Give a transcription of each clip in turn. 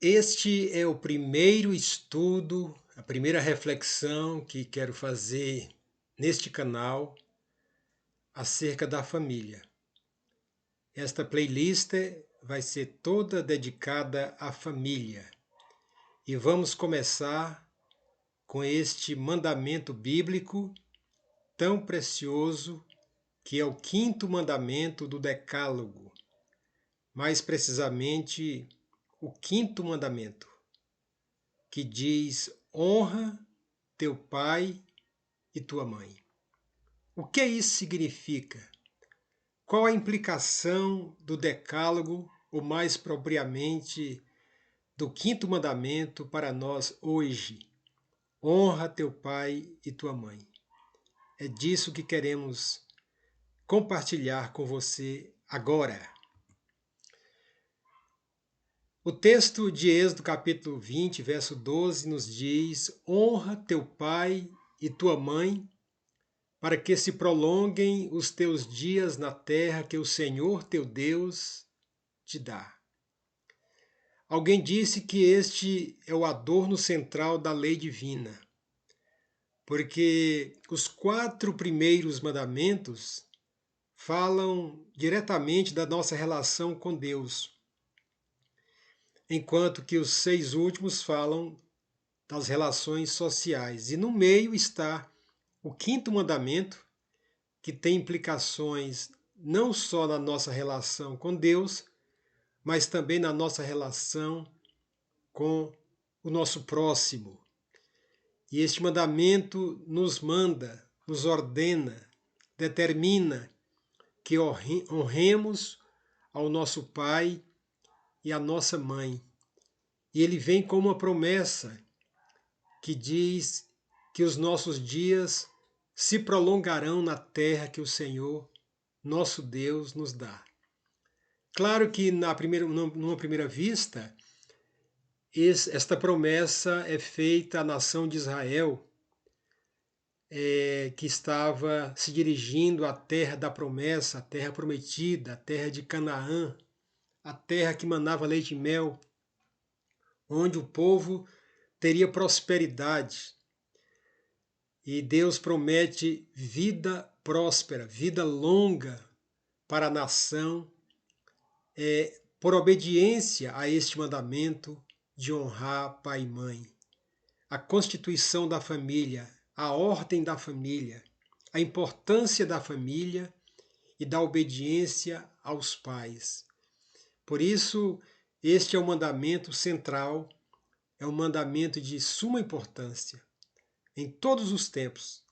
Este é o primeiro estudo, a primeira reflexão que quero fazer neste canal acerca da família. Esta playlist vai ser toda dedicada à família e vamos começar com este mandamento bíblico tão precioso que é o quinto mandamento do Decálogo, mais precisamente o quinto mandamento, que diz: honra teu pai e tua mãe. O que isso significa? Qual a implicação do Decálogo, ou mais propriamente do quinto mandamento para nós hoje? Honra teu pai e tua mãe. É disso que queremos compartilhar com você agora. O texto de Êxodo capítulo 20, verso 12 nos diz: honra teu pai e tua mãe, para que se prolonguem os teus dias na terra que o Senhor teu Deus te dá. Alguém disse que este é o adorno central da lei divina, porque os 4 primeiros mandamentos falam diretamente da nossa relação com Deus, enquanto que os 6 últimos falam das relações sociais. E no meio está o quinto mandamento, que tem implicações não só na nossa relação com Deus, mas também na nossa relação com o nosso próximo. E este mandamento nos manda, nos ordena, determina que honremos ao nosso pai e à nossa mãe. E ele vem com uma promessa que diz que os nossos dias se prolongarão na terra que o Senhor, nosso Deus, nos dá. Claro que numa primeira vista, esta promessa é feita à nação de Israel, que estava se dirigindo à terra da promessa, a terra prometida, a terra de Canaã, a terra que manava leite e mel, onde o povo teria prosperidade. E Deus promete vida próspera, vida longa para a nação, por obediência a este mandamento de honrar pai e mãe. A constituição da família, a ordem da família, a importância da família e da obediência aos pais. Por isso, este é o mandamento central, é um mandamento de suma importância em todos os tempos.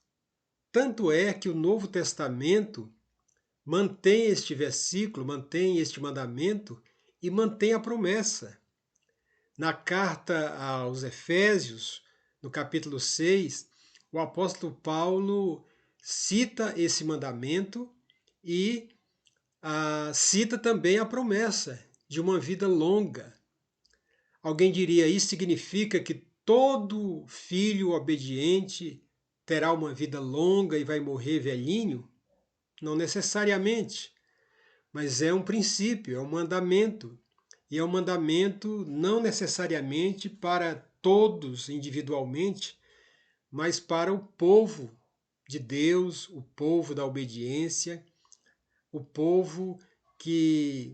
Tanto é que o Novo Testamento mantém este versículo, mantém este mandamento e mantém a promessa. Na carta aos Efésios, no capítulo 6, o apóstolo Paulo cita esse mandamento e cita também a promessa de uma vida longa. Alguém diria: isso significa que todo filho obediente terá uma vida longa e vai morrer velhinho? Não necessariamente, mas é um princípio, é um mandamento. E é um mandamento não necessariamente para todos individualmente, mas para o povo de Deus, o povo da obediência, o povo que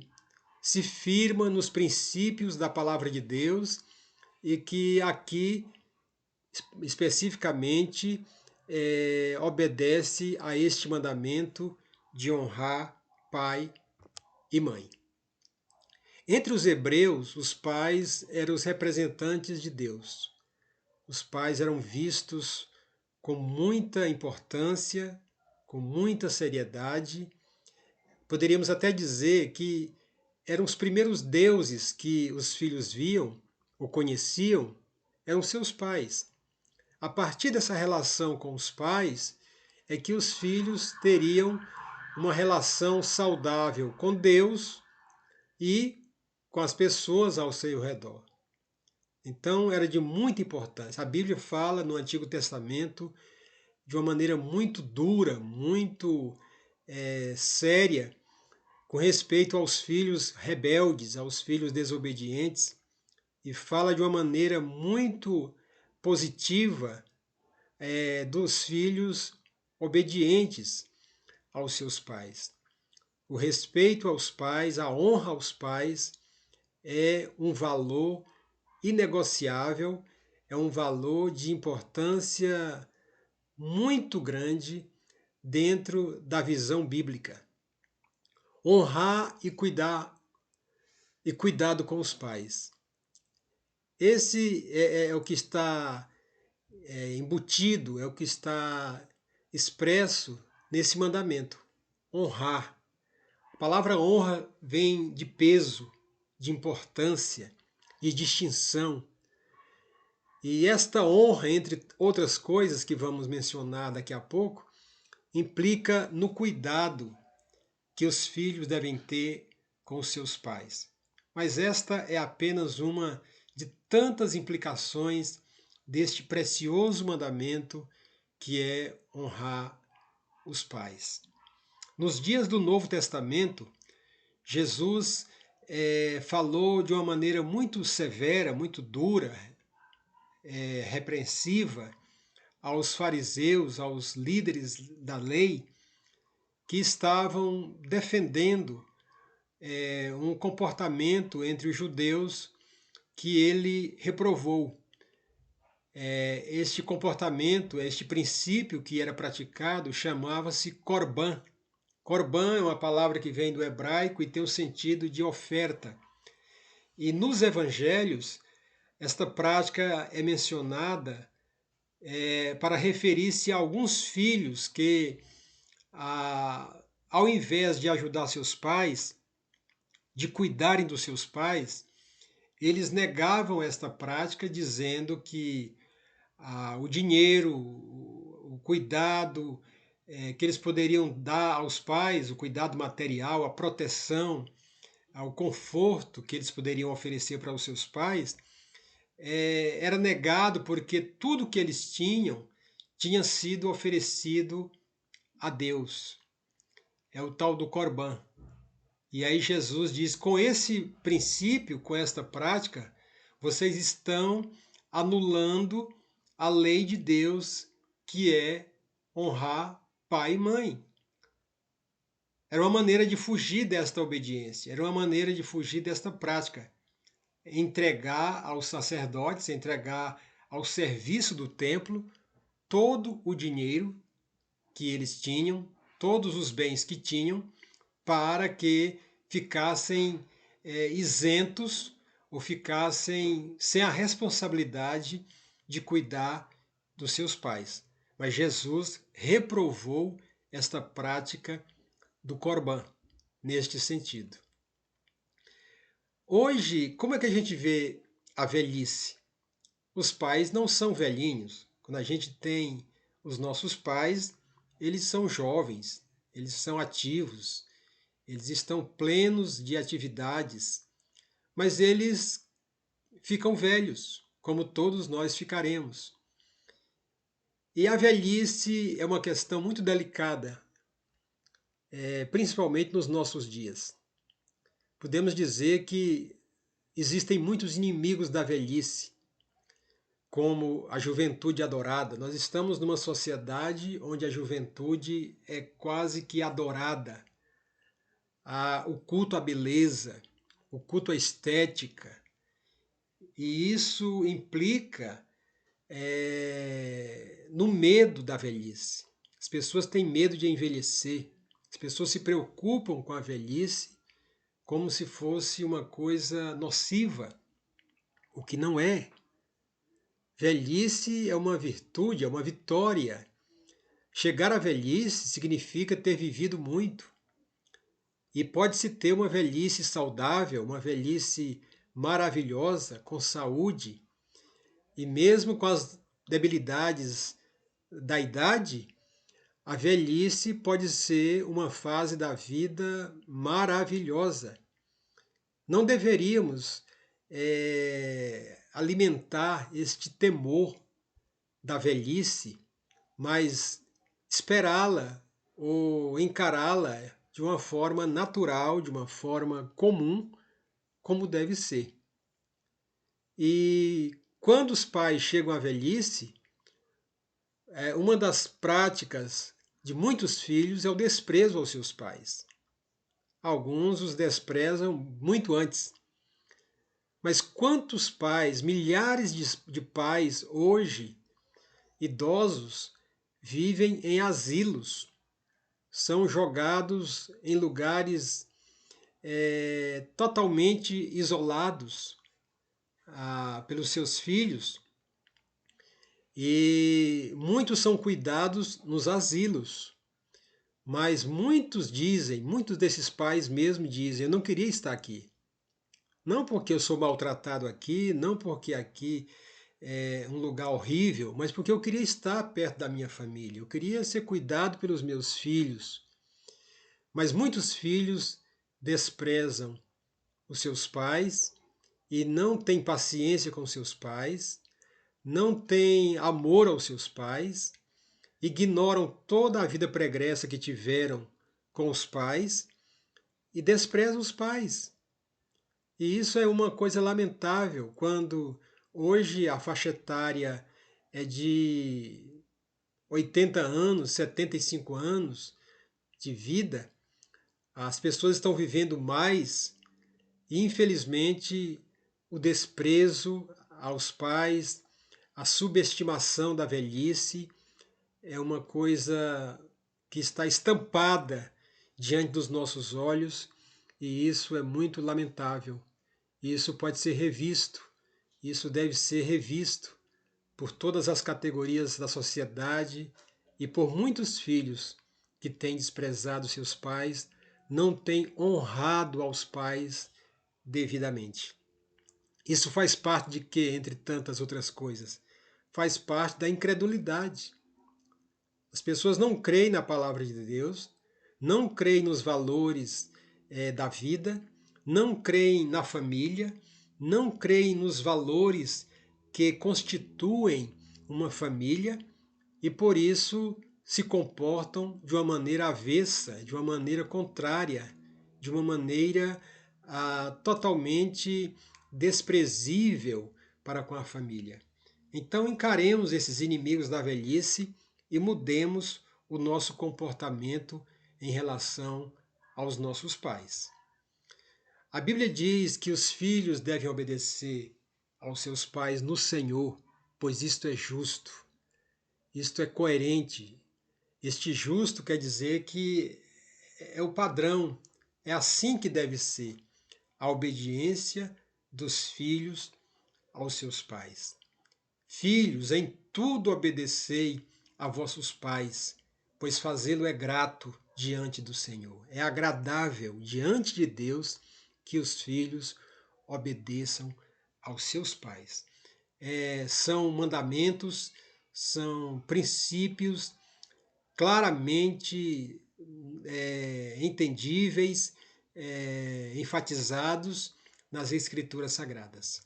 se firma nos princípios da palavra de Deus e que aqui especificamente obedece a este mandamento de honrar pai e mãe. Entre os hebreus, os pais eram os representantes de Deus. Os pais eram vistos com muita importância, com muita seriedade. Poderíamos até dizer que eram os primeiros deuses que os filhos viam ou conheciam, eram seus pais. A partir dessa relação com os pais, é que os filhos teriam uma relação saudável com Deus e com as pessoas ao seu redor. Então era de muita importância. A Bíblia fala no Antigo Testamento de uma maneira muito dura, muito séria, com respeito aos filhos rebeldes, aos filhos desobedientes, e fala de uma maneira muito positiva dos filhos obedientes aos seus pais. O respeito aos pais, a honra aos pais é um valor inegociável, é um valor de importância muito grande dentro da visão bíblica. Honrar e cuidado com os pais. Esse é o que está embutido, é o que está expresso nesse mandamento. Honrar. A palavra honra vem de peso, de importância, de distinção. E esta honra, entre outras coisas que vamos mencionar daqui a pouco, implica no cuidado que os filhos devem ter com os seus pais. Mas esta é apenas uma de tantas implicações deste precioso mandamento que é honrar os pais. Nos dias do Novo Testamento, Jesus falou de uma maneira muito severa, muito dura, repreensiva aos fariseus, aos líderes da lei, que estavam defendendo um comportamento entre os judeus que ele reprovou. Este comportamento, este princípio que era praticado, chamava-se Corban. Corban é uma palavra que vem do hebraico e tem o sentido de oferta. E nos evangelhos, esta prática é mencionada para referir-se a alguns filhos que, ao invés de ajudar seus pais, de cuidarem dos seus pais, eles negavam esta prática dizendo que o dinheiro, o cuidado que eles poderiam dar aos pais, o cuidado material, a proteção, o conforto que eles poderiam oferecer para os seus pais, era negado porque tudo que eles tinham tinha sido oferecido a Deus. É o tal do Corban. E aí Jesus diz, com esse princípio, com esta prática, vocês estão anulando a lei de Deus, que é honrar pai e mãe. Era uma maneira de fugir desta obediência, era uma maneira de fugir desta prática. Entregar aos sacerdotes, entregar ao serviço do templo todo o dinheiro que eles tinham, todos os bens que tinham, para que ficassem isentos ou ficassem sem a responsabilidade de cuidar dos seus pais. Mas Jesus reprovou esta prática do Corban neste sentido. Hoje, como é que a gente vê a velhice? Os pais não são velhinhos. Quando a gente tem os nossos pais, eles são jovens, eles são ativos, eles estão plenos de atividades, mas eles ficam velhos, como todos nós ficaremos. E a velhice é uma questão muito delicada, principalmente nos nossos dias. Podemos dizer que existem muitos inimigos da velhice, como a juventude adorada. Nós estamos numa sociedade onde a juventude é quase que adorada. O culto à beleza, o culto à estética. E isso implica no medo da velhice. As pessoas têm medo de envelhecer. As pessoas se preocupam com a velhice como se fosse uma coisa nociva, o que não é. Velhice é uma virtude, é uma vitória. Chegar à velhice significa ter vivido muito. E pode-se ter uma velhice saudável, uma velhice maravilhosa, com saúde, e mesmo com as debilidades da idade, a velhice pode ser uma fase da vida maravilhosa. Não deveríamos alimentar este temor da velhice, mas esperá-la ou encará-la de uma forma natural, de uma forma comum, como deve ser. E quando os pais chegam à velhice, uma das práticas de muitos filhos é o desprezo aos seus pais. Alguns os desprezam muito antes. Mas quantos pais, milhares de pais hoje, idosos, vivem em asilos, são jogados em lugares totalmente isolados pelos seus filhos, e muitos são cuidados nos asilos. Mas muitos desses pais mesmo dizem, eu não queria estar aqui. Não porque eu sou maltratado aqui, não porque aqui é um lugar horrível, mas porque eu queria estar perto da minha família, eu queria ser cuidado pelos meus filhos. Mas muitos filhos desprezam os seus pais e não têm paciência com seus pais, não têm amor aos seus pais, ignoram toda a vida pregressa que tiveram com os pais e desprezam os pais. E isso é uma coisa lamentável quando hoje a faixa etária é de 80 anos, 75 anos de vida, as pessoas estão vivendo mais e, infelizmente, o desprezo aos pais, a subestimação da velhice é uma coisa que está estampada diante dos nossos olhos e isso é muito lamentável. Isso pode ser revisto, isso deve ser revisto por todas as categorias da sociedade e por muitos filhos que têm desprezado seus pais, não têm honrado aos pais devidamente. Isso faz parte de quê, entre tantas outras coisas? Faz parte da incredulidade. As pessoas não creem na palavra de Deus, não creem nos valores da vida, não creem na família, não creem nos valores que constituem uma família e por isso se comportam de uma maneira avessa, de uma maneira contrária, de uma maneira totalmente desprezível para com a família. Então encaremos esses inimigos da velhice e mudemos o nosso comportamento em relação aos nossos pais. A Bíblia diz que os filhos devem obedecer aos seus pais no Senhor, pois isto é justo, isto é coerente. Este justo quer dizer que é o padrão, é assim que deve ser a obediência dos filhos aos seus pais. Filhos, em tudo obedecei a vossos pais, pois fazê-lo é grato diante do Senhor. É agradável diante de Deus que os filhos obedeçam aos seus pais. São mandamentos, são princípios claramente entendíveis, enfatizados nas Escrituras Sagradas.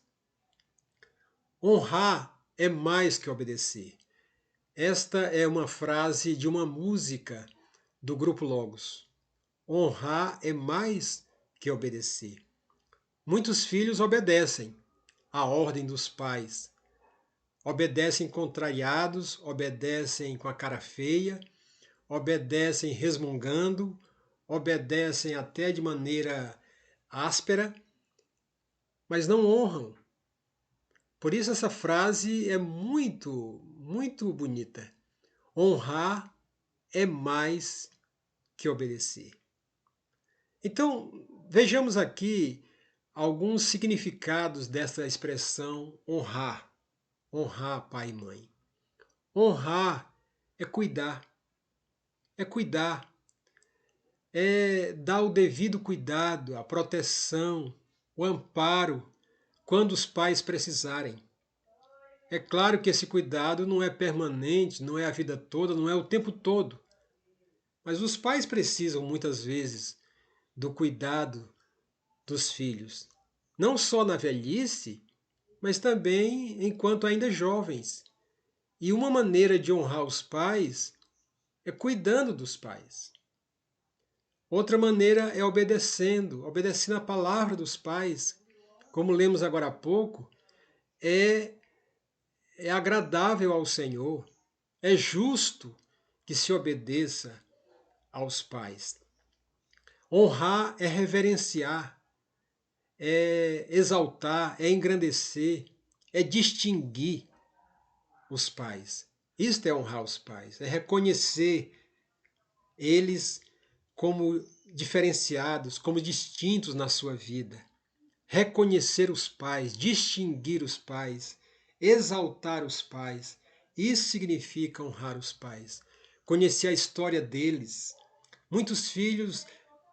Honrar é mais que obedecer. Esta é uma frase de uma música do Grupo Logos. Honrar é mais que obedecer. Muitos filhos obedecem à ordem dos pais. Obedecem contrariados, obedecem com a cara feia, obedecem resmungando, obedecem até de maneira áspera, mas não honram. Por isso essa frase é muito, muito bonita. Honrar é mais que obedecer. Então, vejamos aqui alguns significados dessa expressão honrar. Honrar pai e mãe. Honrar é cuidar. É cuidar. É dar o devido cuidado, a proteção, o amparo quando os pais precisarem. É claro que esse cuidado não é permanente, não é a vida toda, não é o tempo todo. Mas os pais precisam muitas vezes do cuidado dos filhos, não só na velhice, mas também enquanto ainda jovens. E uma maneira de honrar os pais é cuidando dos pais. Outra maneira é obedecendo a palavra dos pais. Como lemos agora há pouco, é, é agradável ao Senhor, é justo que se obedeça aos pais. Honrar é reverenciar, é exaltar, é engrandecer, é distinguir os pais. Isto é honrar os pais, é reconhecer eles como diferenciados, como distintos na sua vida. Reconhecer os pais, distinguir os pais, exaltar os pais. Isso significa honrar os pais. Conhecer a história deles. Muitos filhos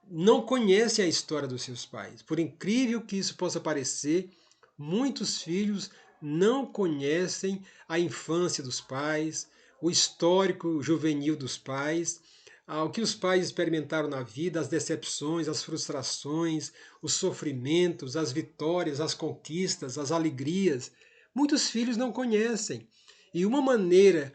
não conhecem a história dos seus pais. Por incrível que isso possa parecer, muitos filhos não conhecem a infância dos pais, o histórico juvenil dos pais, o que os pais experimentaram na vida, as decepções, as frustrações, os sofrimentos, as vitórias, as conquistas, as alegrias. Muitos filhos não conhecem. E uma maneira,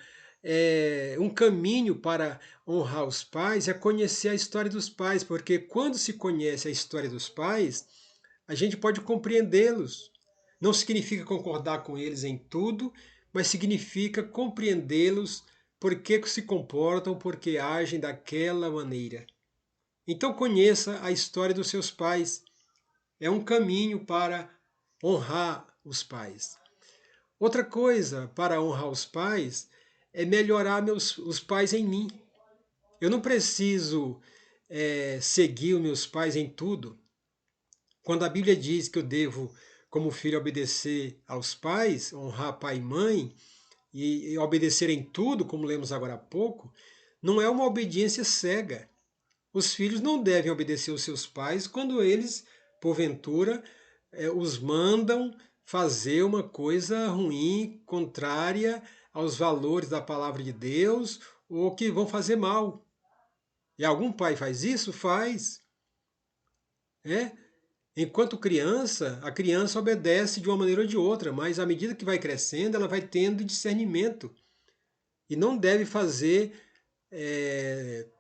um caminho para honrar os pais é conhecer a história dos pais, porque quando se conhece a história dos pais, a gente pode compreendê-los. Não significa concordar com eles em tudo, mas significa compreendê-los, por que se comportam, por que agem daquela maneira. Então conheça a história dos seus pais. É um caminho para honrar os pais. Outra coisa para honrar os pais é melhorar os pais em mim. Eu não preciso seguir os meus pais em tudo. Quando a Bíblia diz que eu devo, como filho, obedecer aos pais, honrar pai e mãe, e obedecer em tudo, como lemos agora há pouco, não é uma obediência cega. Os filhos não devem obedecer aos seus pais quando eles, porventura, os mandam fazer uma coisa ruim, contrária aos valores da palavra de Deus, ou que vão fazer mal. E algum pai faz isso? Faz. É? Enquanto criança, a criança obedece de uma maneira ou de outra, mas à medida que vai crescendo, ela vai tendo discernimento. E não deve fazer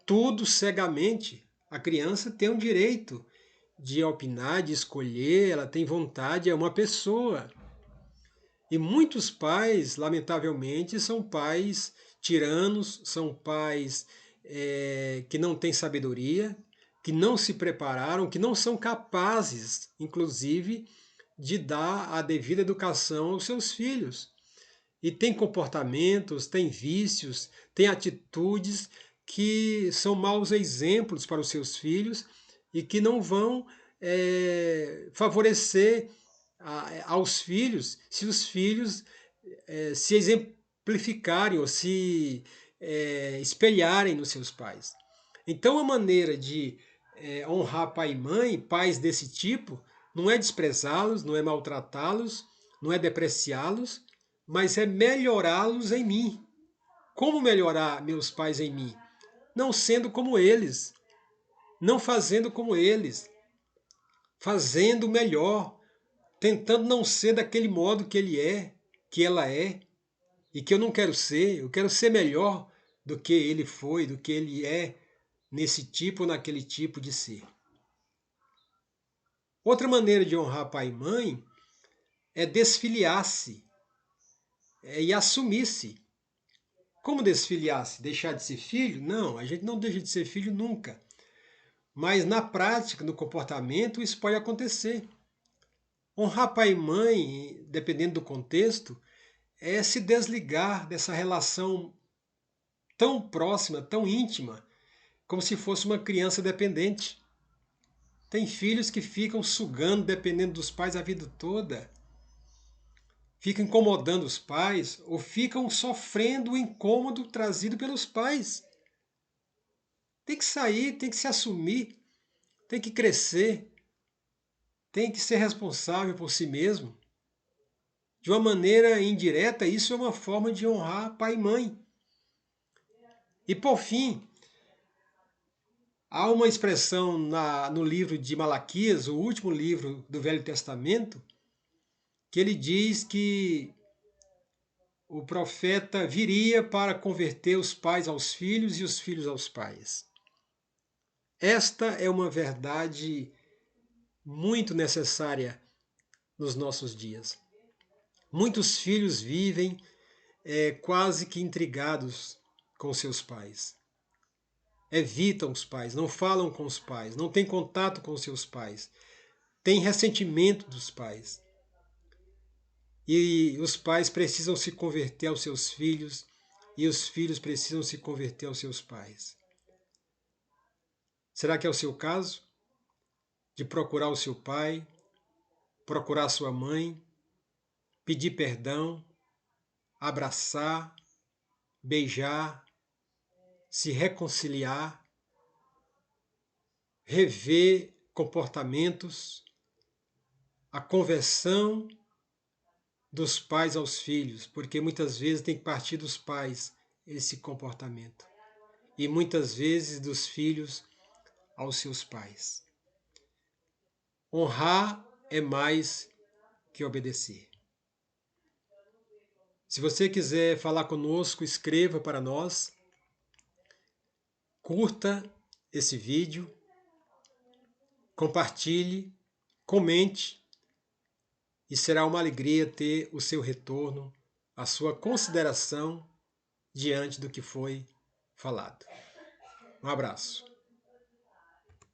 tudo cegamente. A criança tem o direito de opinar, de escolher, ela tem vontade, é uma pessoa. E muitos pais, lamentavelmente, são pais tiranos, são pais que não têm sabedoria, que não se prepararam, que não são capazes, inclusive, de dar a devida educação aos seus filhos. E tem comportamentos, tem vícios, tem atitudes que são maus exemplos para os seus filhos e que não vão favorecer aos filhos se os filhos se exemplificarem ou se espelharem nos seus pais. Então a maneira de honrar pai e mãe, pais desse tipo, não é desprezá-los, não é maltratá-los, não é depreciá-los, mas é melhorá-los em mim. Como melhorar meus pais em mim? Não sendo como eles, não fazendo como eles, fazendo melhor, tentando não ser daquele modo que ele é, que ela é, e que eu não quero ser, eu quero ser melhor do que ele foi, do que ele é, nesse tipo ou naquele tipo de ser. Outra maneira de honrar pai e mãe é desfiliar-se e assumir-se. Como desfiliar-se? Deixar de ser filho? Não, a gente não deixa de ser filho nunca. Mas na prática, no comportamento, isso pode acontecer. Honrar pai e mãe, dependendo do contexto, é se desligar dessa relação tão próxima, tão íntima, como se fosse uma criança dependente. Tem filhos que ficam sugando, dependendo dos pais a vida toda. Ficam incomodando os pais ou ficam sofrendo o incômodo trazido pelos pais. Tem que sair, tem que se assumir, tem que crescer, tem que ser responsável por si mesmo. De uma maneira indireta, isso é uma forma de honrar pai e mãe. E por fim, há uma expressão no livro de Malaquias, o último livro do Velho Testamento, que ele diz que o profeta viria para converter os pais aos filhos e os filhos aos pais. Esta é uma verdade muito necessária nos nossos dias. Muitos filhos vivem quase que intrigados com seus pais. Evitam os pais, não falam com os pais, não têm contato com seus pais, têm ressentimento dos pais. E os pais precisam se converter aos seus filhos e os filhos precisam se converter aos seus pais. Será que é o seu caso? De procurar o seu pai, procurar a sua mãe, pedir perdão, abraçar, beijar, se reconciliar, rever comportamentos, a conversão dos pais aos filhos, porque muitas vezes tem que partir dos pais esse comportamento e muitas vezes dos filhos aos seus pais. Honrar é mais que obedecer. Se você quiser falar conosco, escreva para nós, curta esse vídeo, compartilhe, comente, e será uma alegria ter o seu retorno, a sua consideração diante do que foi falado. Um abraço.